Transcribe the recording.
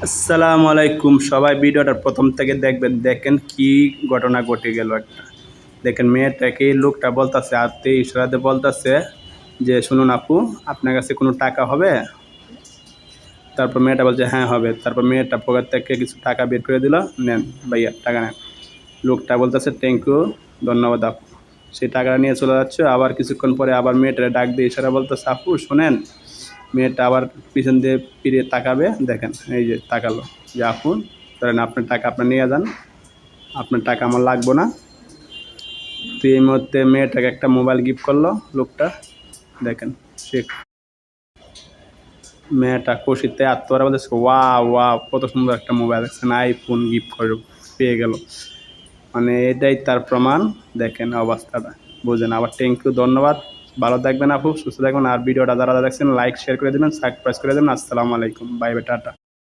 আসসালামু আলাইকুম সবাই ভিডিওটা প্রথম থেকে দেখবেন। দেখেন কি ঘটনা ঘটে গেল একটা। দেখেন মেয়েটাকে লোকটা বলতেছে হাতে ইশারাতে বলতেছে যে শুনুন আপু আপনার কাছে কোনো টাকা হবে? তারপর মেয়েটা বলছে হ্যাঁ হবে। তারপর মেয়েটা পকেট থেকে কিছু টাকা বের করে দিল, নেন ভাইয়া টাকা নেন। লোকটা বলতেছে থ্যাংক ইউ, ধন্যবাদ আপু। সেই টাকাটা নিয়ে চলে যাচ্ছে। আবার কিছুক্ষণ পরে আবার মেয়েটারে ডাক দিয়ে ইশারা বলতেছে আপু শোনেন। মেয়েটা আবার পিছন দিয়ে ফিরে তাকাবে, দেখেন এই যে তাকালো যে আপু ধরেন আপনার টাকা আপনি নিয়ে যান, আপনার টাকা আমার লাগবো না। তো এই মুহূর্তে মেয়েটাকে একটা মোবাইল গিফট করলো লোকটা। দেখেন সে মেয়েটা খুশিতে আত্মহারা বলতেছে ওয়া ওয়া কত সুন্দর একটা মোবাইল, দেখছেন আইফোন গিফট করে পেয়ে গেল। মানে এটাই তার প্রমাণ। দেখেন অবস্থাটা বুঝেন। আবার থ্যাংক ইউ, ধন্যবাদ। ভালো থাকবেন আপু, সুস্থ থাকবেন। আর ভিডিওটা যারা দেখছেন লাইক শেয়ার করে দেবেন, সাবস্ক্রাইব করে দেবেন। আসসালামু আলাইকুম, বাই বাই, টাটা।